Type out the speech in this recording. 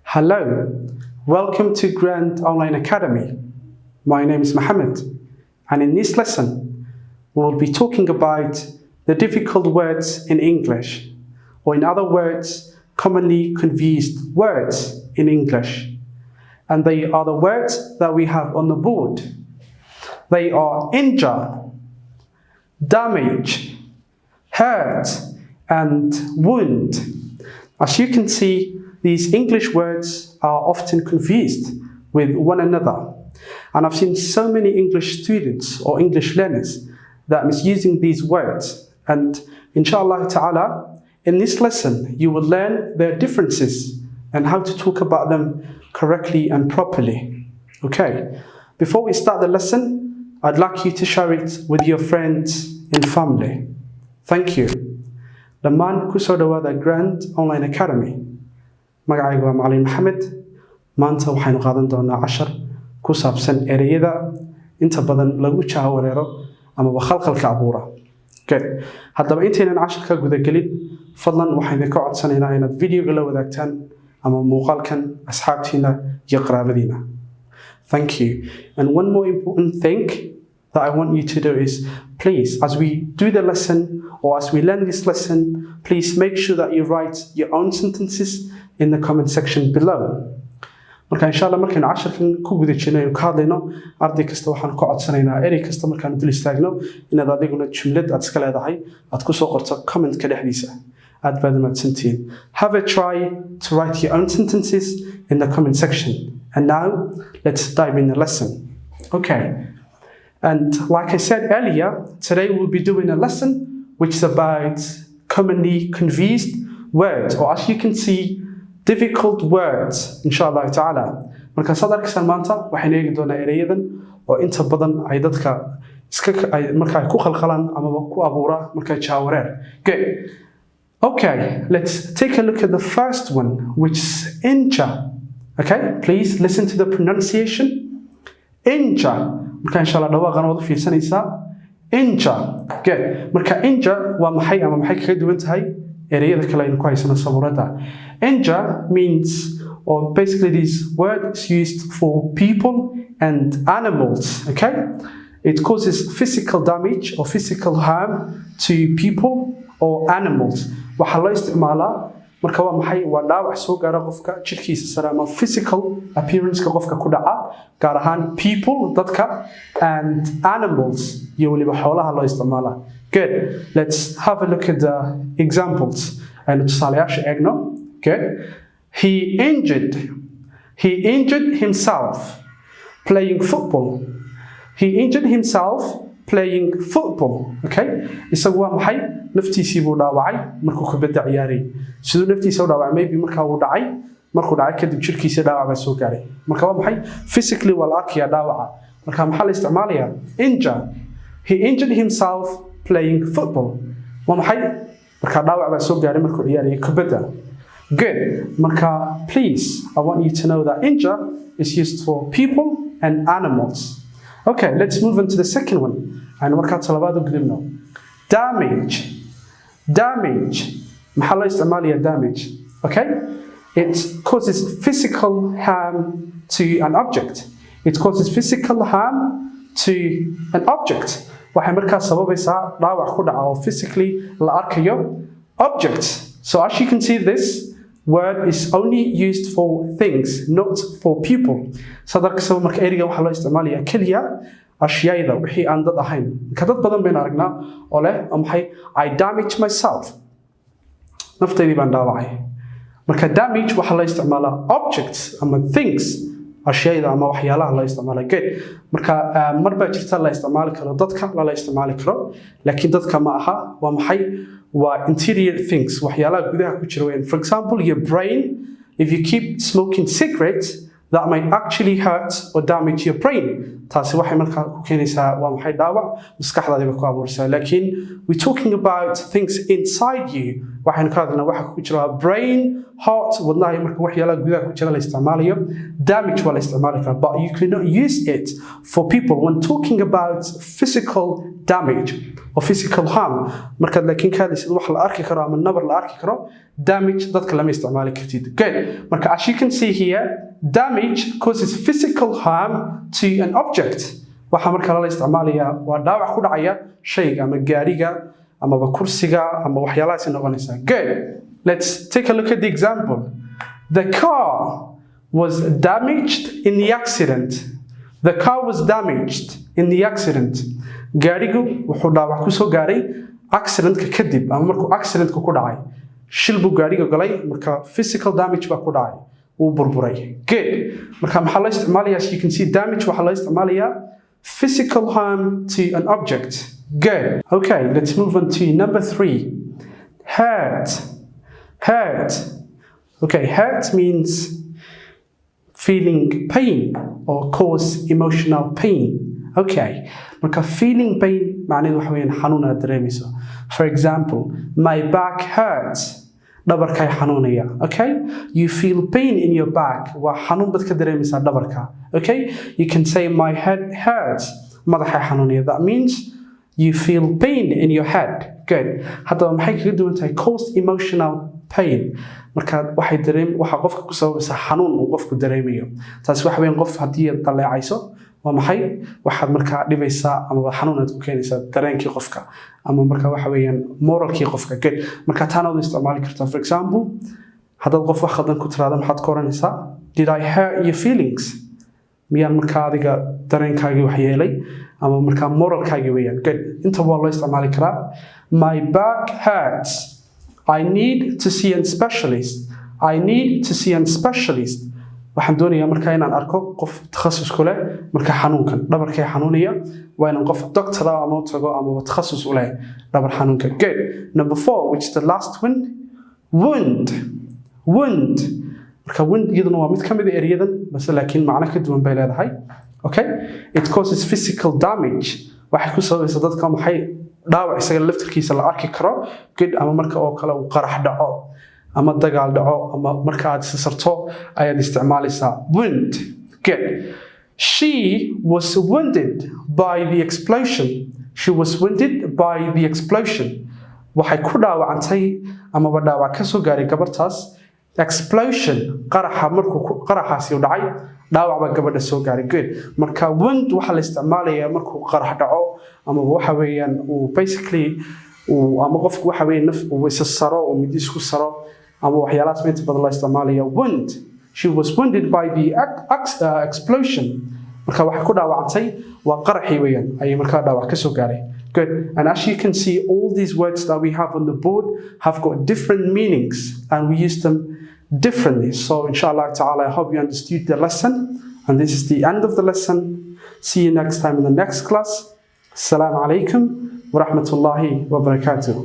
Hello, welcome to Grand Online Academy. My name is Mohamed, and in this lesson, we will be talking about the difficult words in English, or in other words, commonly confused words in English. And they are the words that we have on the board. They are injure, damage, hurt, and wound. As you can see, these English words are often confused with one another. And I've seen so many English students or English learners that misusing these words. And inshallah ta'ala, in this lesson, you will learn their differences and how to talk about them correctly and properly. Okay, before we start the lesson, I'd like you to share it with your friends and family. Thank you. Dhammaan kusoo dhawaada Grand Online Academy. Magacaygu waa Macalin Mohamed. Maanta waxaynu qaadan doonaa cashar ku saabsan ereyada inta badan lagu jaawareero ama khalkhalka abuura. Okay. Haddaba intaynan casharka guda gelin, fadlan waxaan idinka codsanaynaa inaad videoga la wadaagtaan ama muuqaalkan asxaabtiina iyo qaraabadiina. Thank you. And one more important thing that I want you to do is, please, as we do the lesson or as we learn this lesson, please make sure that you write your own sentences in the comment section below. Marka inshallah markaan casharkan ku guda jirnay ka hadlayno arday kasta waxaan ku codsanaynaa erey kasta markaan dul istaagno inaad adiguna jumlad aad iska leedahay aad ku soo qorto comment ka dhexdiisa. Aad baad mahadsantihiin. Have a try to write your own sentences in the comment section. And now let's dive in the lesson. Okay. And like I said earlier, today we'll be doing a lesson which is about commonly confused words, or as you can see, difficult words, inshallah ta'ala. Marka sadarkiisan maanta waxaan eegi doonaa ereyadan oo inta badan ay dadka marka ay ku khalkhalaan ama ku abuura marka jaawareer. Good. Okay, let's take a look at the first one, which is injure. Okay, please listen to the pronunciation. Injure. Marka inshallah dhawaaqan wada fiirsanaysaa. Injure. Good. Marka injure waa maxay ama maxay kaga duwan tahay ereyada kale aynu ku haysano sabuurada. Injure means, or basically this word is used for people and animals. Okay, it causes physical damage or physical harm to people or animals. Waxaa loo isticmaalaa marka waa maxay waa dhaawac soo gaara qofka jirkiisa sare ama physical appearance-ka qofka ku dhaca gaar ahaan people dadka and animals iyo waliba xoolaha loo isticmaalaa. Good. Let's have a look at the examples. And tusaalayaasha eegno. Good. He injured himself playing football. He injured himself playing football. Okay? Isagu waa maxay? Naftiisii buu dhaawacay markuu kubadda ciyaaray. Siduu naftiisa u dhaawacay maybe markaa uu dhacay, markuu dhacay kadib jirkiisa dhaawac baa soo gaaray. Marka waa maxay? Physically waa la arkayaa dhaawaca. Marka maxaa la isticmaalayaa? Injure. He injured himself playing football. Waa maxay? Marka dhaawac baa soo gaaray markuu ciyaarayay kubadda. Good. Marka, please, I want you to know that injure is used for people and animals. Okay, let's move on to the second one. And marka talabaad u gudubno. Damage. Damage. Maxaa loo isticmaalayaa damage? Okay? It causes physical harm to an object. It causes physical harm to an object. Waxay markaas sababaysaa dhaawac ku dhaca oo physically la arkayo objects. So as you can see, this word is only used for things, not for people. Sadarkiisa marka ereyga waxaa loo isticmaalayaa kaliya ashyaada wixii aan dad ahayn. Marka dad badan baynu aragnaa oo leh maxay I damage myself. Naftaydii baan dhaawacay. Marka damage waxaa loo isticmaalaa objects ama things. ashayda ama waxyaalaha la isticmaalo. Good. Marka marba jirta la isticmaali karo dadka la isticmaali karo laakiin dadka ma aha waa maxay waa interior things waxyaalaha gudaha ku jira weyn. For example, your brain, if you keep smoking cigarettes, that might actually hurt or damage your brain. taasi waxay markaa ku keenaysaa waa maxay dhaawac maskaxdaada ku abuuraysaa laakiin we talking about things inside you waxaan ka hadlaynaa waxa ku jira brain heart wadnaha marka waxyaalaha gudaha ku jira la isticmaalayo damage waa la isticmaali karaa but you cannot use it for people when talking about physical damage or physical harm marka laakiin ka hadlaysid wax la arki karo ama nabar la arki karo damage dadka lama isticmaali kartid good marka as you can see here damage causes physical harm to an object waxa marka la isticmaalaya waa dhaawac ku dhacaya shayga ama gaariga ama kursiga ama waxyaalahaas noqonaysa good let's take a look at the example the car was damaged in the accident the car was damaged in the accident gaarigu wuxuu dhaawac ku soo gaaray accident-ka kadib ama markuu accident-ku ku dhacay shil buu gaariga galay marka physical damage baa ku dhacay uu burburay good marka maxaa la isticmaalayaa you can see damage waxaa la isticmaalayaa physical harm to an object good okay let's move on to number 3 hurt okay hurt means feeling pain or cause emotional pain okay marka feeling pain macnaheedu waxa weeyaan xanuun aad dareemayso for example my back hurts dhabarkay xanuunaya okay you feel pain in your back waa xanuun bad ka dareemaysaa dhabarka okay you can say my head hurts madaxay xanuunaya that means you feel pain in your head good haddaba maxay kaga duwan tahay caused emotional pain marka waxa qofka ku sababaysa xanuun uu qofku dareemayo taasi waxa weeyaan qof haddii aad daleecayso waa maxay waxaad markaa dhibaysaa ama xanuun aad ku keenaysaa dareenkii qofka ama marka waxa weeyaan moralkii qofka good marka taana u isticmaali kartaa for example haddaad qof wax khaldan ku tiraahdo maxaad ka oranaysaa did I hurt your feelings miyaan markaa adiga dareenkaagii wax yeelay ama markaa moralkaagii weeyaan good inta waa loo isticmaali karaa my back hurts I need to see a specialist I need to see a specialist waxaan doonayaa markaa inaan arko qof takhasus ku leh marka xanuunkan dhabarkay xanuunaya waa inaan qof doctor ama u tago ama takhasus u leh dhabar xanuunka good number 4 which is the last one wound marka wound iyaduna waa mid ka mid ah erayadan bas laakiin macno ka duwan bay leedahay okay it causes physical damage waxay ku sabaysaa dadka maxay dhaawac isaga laftirkiisa la arki karo good ama marka oo kale uu qarax dhaco ama dagaal dhaco ama marka aad sarto ayaad isticmaalaysaa wound good she was wounded by the explosion waxay ku dhaawacantay ama dhaawac ka soo gaaray gabartaas explosion qaraxaasi u dhacay dhaawac baa gabadha soo gaaray good marka wound waxa la isticmaalayaa markuu qarax dhaco ama waxa weeyaan uu basically ama qofku waxa weeyaan naf uu isa saro oo mid isku saro ama waxyaalahaas inta badan la isticmaalayaa wound she was wounded by the explosion marka waxa ku dhaawacantay waa qaraxii weeyaan ay marka dhaawac ka soo gaaray good and as you can see all these words that we have on the board have got different meanings and we use them differently so inshallah ta'ala I hope you understood the lesson and this is the end of the lesson see you next time in the next class assalamu alaikum wa rahmatullahi wa barakatuh